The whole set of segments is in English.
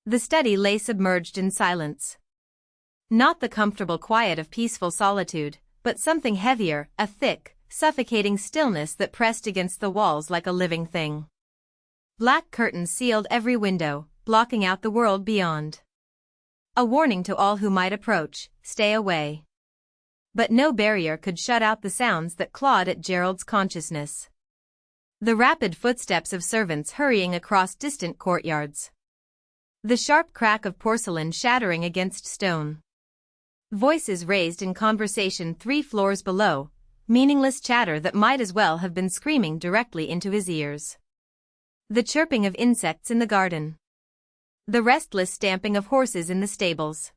The study lay submerged in silence. Not the comfortable quiet of peaceful solitude, but something heavier, a thick, suffocating stillness that pressed against the walls like a living thing. Black curtains sealed every window, blocking out the world beyond. A warning to all who might approach, stay away. But no barrier could shut out the sounds that clawed at Gerald's consciousness. The rapid footsteps of servants hurrying across distant courtyards. The sharp crack of porcelain shattering against stone. Voices raised in conversation 3 floors below, meaningless chatter that might as well have been screaming directly into his ears. The chirping of insects in the garden. The restless stamping of horses in the stables.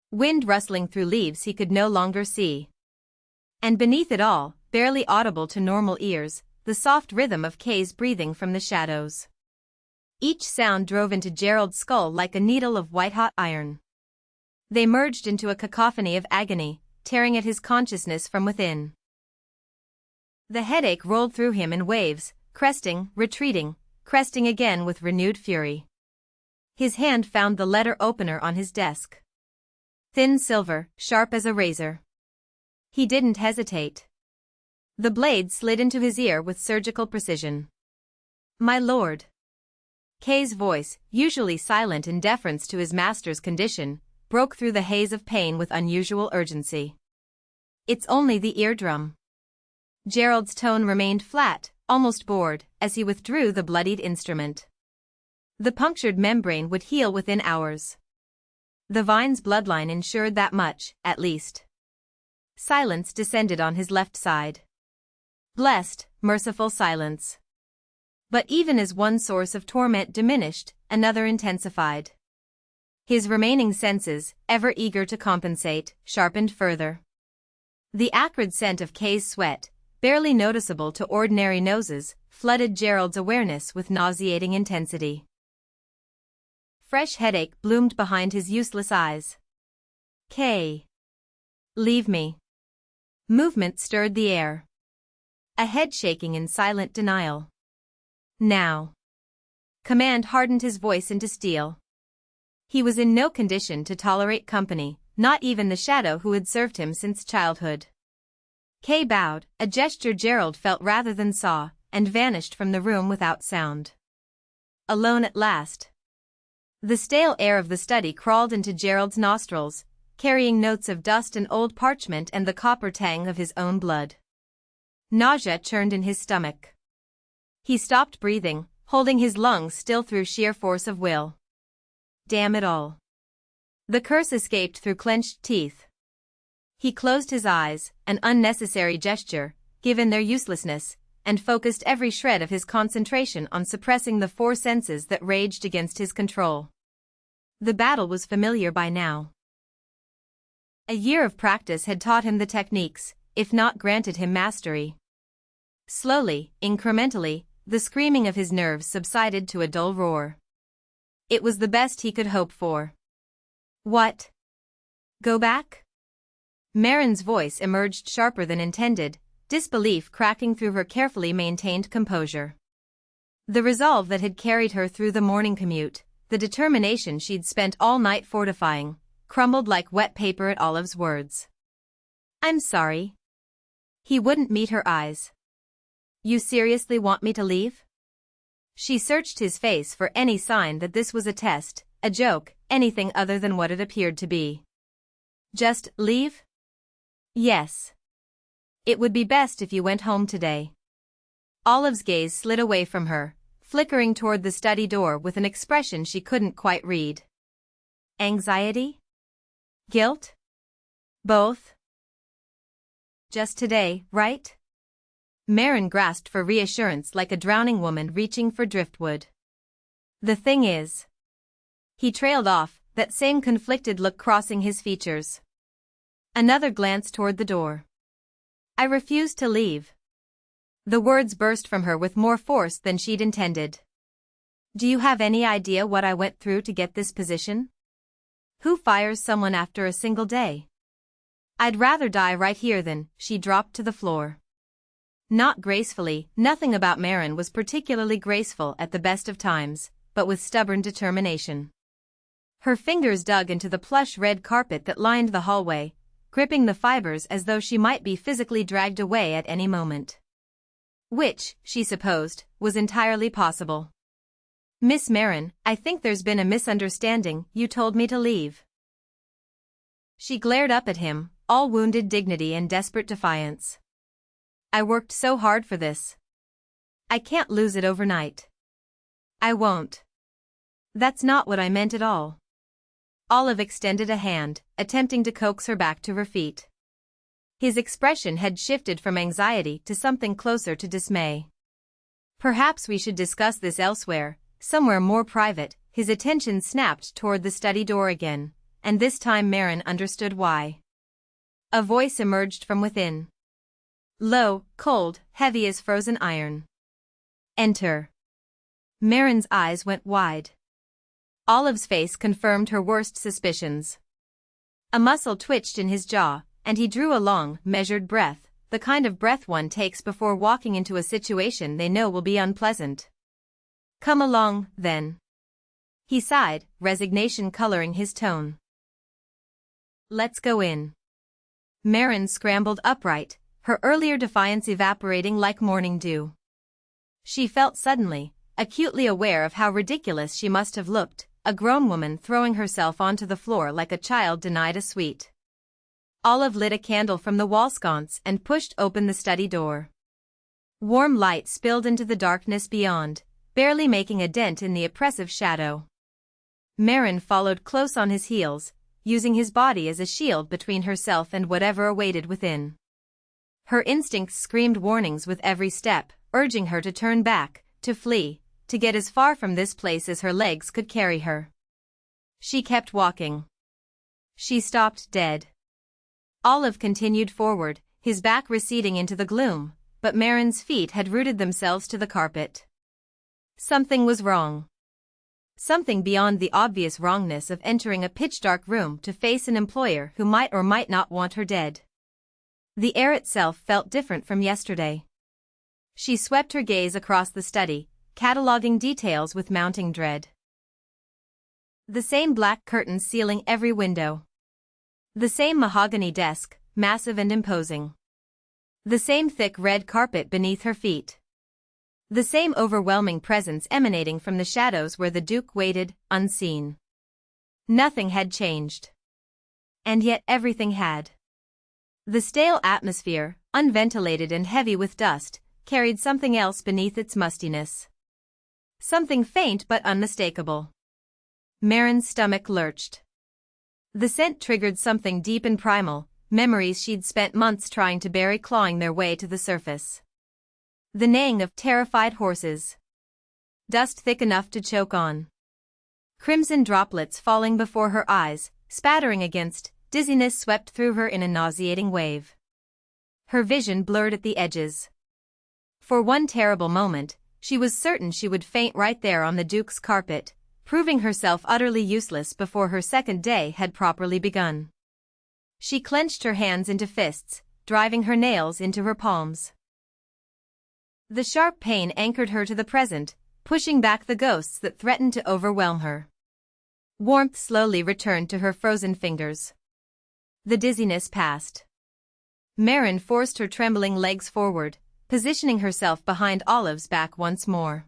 Wind rustling through leaves he could no longer see. And beneath it all, barely audible to normal ears, the soft rhythm of Kay's breathing from the shadows. Each sound drove into Gerald's skull like a needle of white-hot iron. They merged into a cacophony of agony, tearing at his consciousness from within. The headache rolled through him in waves, cresting, retreating, cresting again with renewed fury. His hand found the letter opener on his desk. Thin silver, sharp as a razor. He didn't hesitate. The blade slid into his ear with surgical precision. "My lord." Kay's voice, usually silent in deference to his master's condition, broke through the haze of pain with unusual urgency. "It's only the eardrum." Gerald's tone remained flat, almost bored, as he withdrew the bloodied instrument. The punctured membrane would heal within hours. The Vine's bloodline ensured that much, at least. Silence descended on his left side. Blessed, merciful silence. But even as one source of torment diminished, another intensified. His remaining senses, ever eager to compensate, sharpened further. The acrid scent of Kay's sweat, barely noticeable to ordinary noses, flooded Gerald's awareness with nauseating intensity. Fresh headache bloomed behind his useless eyes. "Kay. Leave me." Movement stirred the air. A head shaking in silent denial. "Now." Command hardened his voice into steel. He was in no condition to tolerate company, not even the shadow who had served him since childhood. Kay bowed, a gesture Gerald felt rather than saw, and vanished from the room without sound. Alone at last. The stale air of the study crawled into Gerald's nostrils, carrying notes of dust and old parchment and the copper tang of his own blood. Nausea churned in his stomach. He stopped breathing, holding his lungs still through sheer force of will. Damn it all. The curse escaped through clenched teeth. He closed his eyes, an unnecessary gesture, given their uselessness, and focused every shred of his concentration on suppressing the 4 senses that raged against his control. The battle was familiar by now. A year of practice had taught him the techniques, if not granted him mastery. Slowly, incrementally, the screaming of his nerves subsided to a dull roar. It was the best he could hope for. "What? Go back?" Marin's voice emerged sharper than intended, disbelief cracking through her carefully maintained composure. The resolve that had carried her through the morning commute, the determination she'd spent all night fortifying, crumbled like wet paper at Olive's words. "I'm sorry." He wouldn't meet her eyes. "You seriously want me to leave?" She searched his face for any sign that this was a test, a joke, anything other than what it appeared to be. "Just leave?" "Yes. It would be best if you went home today." Olive's gaze slid away from her, flickering toward the study door with an expression she couldn't quite read. Anxiety? Guilt? Both? "Just today, right?" Marin grasped for reassurance like a drowning woman reaching for driftwood. "The thing is..." He trailed off, that same conflicted look crossing his features. Another glance toward the door. "I refuse to leave." The words burst from her with more force than she'd intended. "Do you have any idea what I went through to get this position? Who fires someone after a single day? I'd rather die right here than..." She dropped to the floor. Not gracefully, nothing about Marin was particularly graceful at the best of times, but with stubborn determination. Her fingers dug into the plush red carpet that lined the hallway, gripping the fibers as though she might be physically dragged away at any moment. Which, she supposed, was entirely possible. "Miss Marin, I think there's been a misunderstanding. You told me to leave." She glared up at him, all wounded dignity and desperate defiance. "I worked so hard for this. I can't lose it overnight. I won't." "That's not what I meant at all." Olive extended a hand, attempting to coax her back to her feet. His expression had shifted from anxiety to something closer to dismay. "Perhaps we should discuss this elsewhere, somewhere more private." His attention snapped toward the study door again, and this time Marin understood why. A voice emerged from within. Low, cold, heavy as frozen iron. "Enter." Marin's eyes went wide. Olive's face confirmed her worst suspicions. A muscle twitched in his jaw, and he drew a long, measured breath, the kind of breath one takes before walking into a situation they know will be unpleasant. "Come along, then." He sighed, resignation coloring his tone. "Let's go in." Marin scrambled upright, her earlier defiance evaporating like morning dew. She felt suddenly, acutely aware of how ridiculous she must have looked, a grown woman throwing herself onto the floor like a child denied a sweet. Olive lit a candle from the wall sconce and pushed open the study door. Warm light spilled into the darkness beyond, barely making a dent in the oppressive shadow. Marin followed close on his heels, using his body as a shield between herself and whatever awaited within. Her instincts screamed warnings with every step, urging her to turn back, to flee, to get as far from this place as her legs could carry her. She kept walking. She stopped dead. Olive continued forward, his back receding into the gloom, but Marin's feet had rooted themselves to the carpet. Something was wrong. Something beyond the obvious wrongness of entering a pitch-dark room to face an employer who might or might not want her dead. The air itself felt different from yesterday. She swept her gaze across the study, cataloging details with mounting dread. The same black curtains sealing every window. The same mahogany desk, massive and imposing. The same thick red carpet beneath her feet. The same overwhelming presence emanating from the shadows where the Duke waited, unseen. Nothing had changed. And yet everything had. The stale atmosphere, unventilated and heavy with dust, carried something else beneath its mustiness. Something faint but unmistakable. Marin's stomach lurched. The scent triggered something deep and primal, memories she'd spent months trying to bury clawing their way to the surface. The neighing of terrified horses. Dust thick enough to choke on. Crimson droplets falling before her eyes, spattering against, dizziness swept through her in a nauseating wave. Her vision blurred at the edges. For one terrible moment, she was certain she would faint right there on the Duke's carpet, proving herself utterly useless before her second day had properly begun. She clenched her hands into fists, driving her nails into her palms. The sharp pain anchored her to the present, pushing back the ghosts that threatened to overwhelm her. Warmth slowly returned to her frozen fingers. The dizziness passed. Marin forced her trembling legs forward, positioning herself behind Olive's back once more.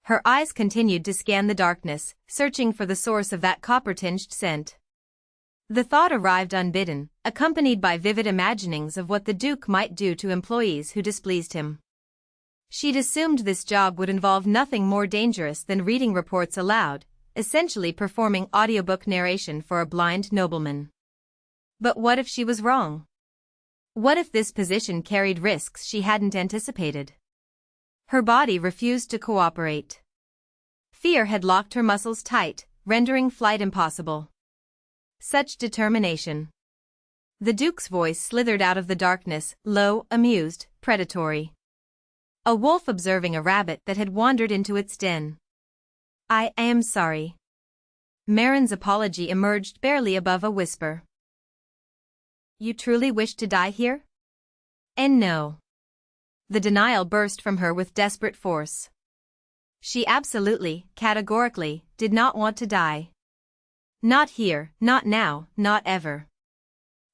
Her eyes continued to scan the darkness, searching for the source of that copper-tinged scent. The thought arrived unbidden, accompanied by vivid imaginings of what the Duke might do to employees who displeased him. She'd assumed this job would involve nothing more dangerous than reading reports aloud, essentially performing audiobook narration for a blind nobleman. But what if she was wrong? What if this position carried risks she hadn't anticipated? Her body refused to cooperate. Fear had locked her muscles tight, rendering flight impossible. Such determination. The Duke's voice slithered out of the darkness, low, amused, predatory. A wolf observing a rabbit that had wandered into its den. I am sorry." Marin's apology emerged barely above a whisper. "You truly wish to die here?" And no. The denial burst from her with desperate force. She absolutely, categorically, did not want to die. Not here, not now, not ever.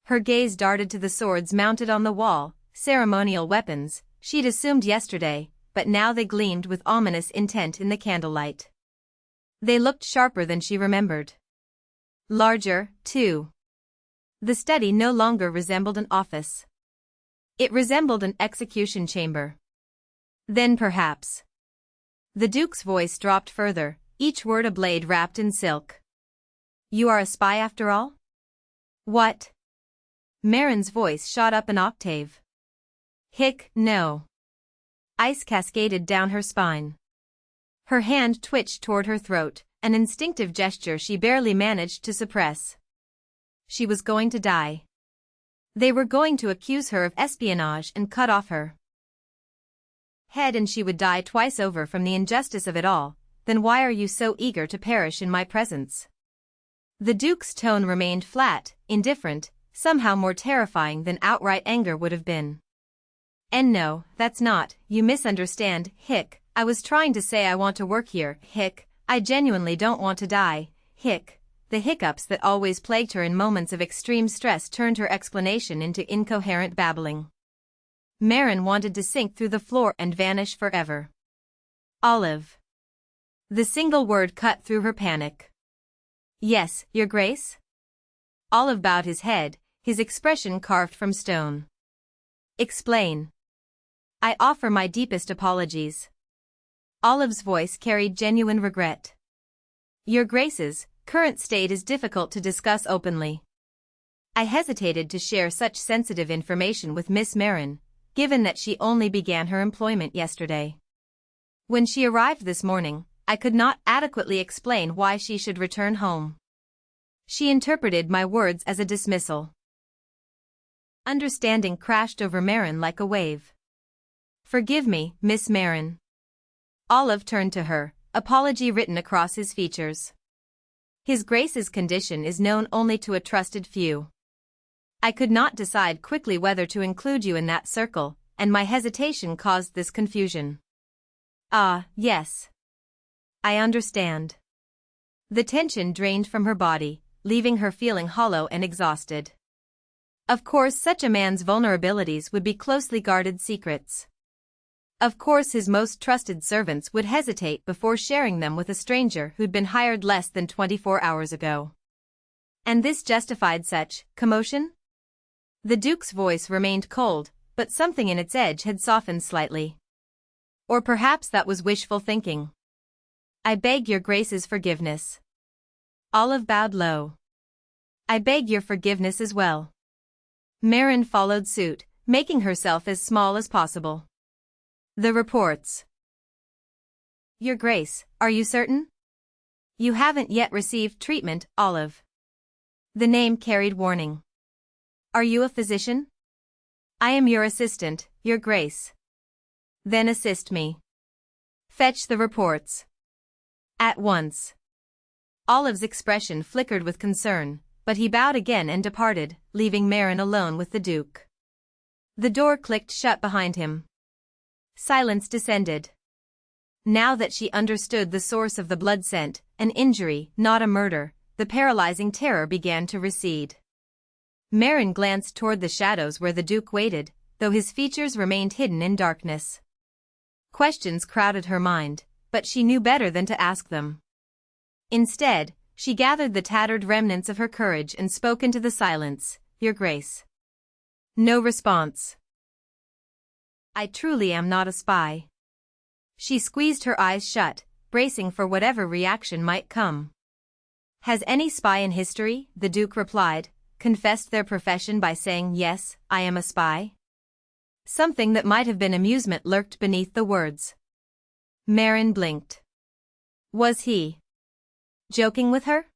Her gaze darted to the swords mounted on the wall, ceremonial weapons, she'd assumed yesterday, but now they gleamed with ominous intent in the candlelight. They looked sharper than she remembered. Larger, too. The study no longer resembled an office. It resembled an execution chamber. Then perhaps. The Duke's voice dropped further, each word a blade wrapped in silk. You are a spy after all? What? Marin's voice shot up an octave. Hick, no. Ice cascaded down her spine. Her hand twitched toward her throat, an instinctive gesture she barely managed to suppress. She was going to die. They were going to accuse her of espionage and cut off her head, and she would die twice over from the injustice of it all. Then why are you so eager to perish in my presence? The Duke's tone remained flat, indifferent, somehow more terrifying than outright anger would have been. And no, that's not, you misunderstand, Hick, I was trying to say I want to work here, Hick, I genuinely don't want to die, Hick. The hiccups that always plagued her in moments of extreme stress turned her explanation into incoherent babbling. Marin wanted to sink through the floor and vanish forever. Olive. The single word cut through her panic. Yes, Your Grace? Olive bowed his head, his expression carved from stone. Explain. I offer my deepest apologies. Olive's voice carried genuine regret. Your Grace's current state is difficult to discuss openly. I hesitated to share such sensitive information with Miss Marin, given that she only began her employment yesterday. When she arrived this morning, I could not adequately explain why she should return home. She interpreted my words as a dismissal. Understanding crashed over Marin like a wave. Forgive me, Miss Marin. Olive turned to her, apology written across his features. His Grace's condition is known only to a trusted few. I could not decide quickly whether to include you in that circle, and my hesitation caused this confusion. Ah, yes. I understand. The tension drained from her body, leaving her feeling hollow and exhausted. Of course, such a man's vulnerabilities would be closely guarded secrets. Of course, his most trusted servants would hesitate before sharing them with a stranger who'd been hired less than 24 hours ago. And this justified such commotion? The Duke's voice remained cold, but something in its edge had softened slightly. Or perhaps that was wishful thinking. I beg Your Grace's forgiveness. Olive bowed low. I beg your forgiveness as well. Marin followed suit, making herself as small as possible. The reports. Your Grace, are you certain? You haven't yet received treatment, Olive. The name carried warning. Are you a physician? I am your assistant, Your Grace. Then assist me. Fetch the reports. At once. Olive's expression flickered with concern, but he bowed again and departed, leaving Marin alone with the Duke. The door clicked shut behind him. Silence descended. Now that she understood the source of the blood scent, an injury, not a murder, the paralyzing terror began to recede. Marin glanced toward the shadows where the Duke waited, though his features remained hidden in darkness. Questions crowded her mind, but she knew better than to ask them. Instead, she gathered the tattered remnants of her courage and spoke into the silence, Your Grace. No response. I truly am not a spy. She squeezed her eyes shut, bracing for whatever reaction might come. Has any spy in history, the Duke replied, confessed their profession by saying, yes, I am a spy? Something that might have been amusement lurked beneath the words. Marin blinked. Was he joking with her?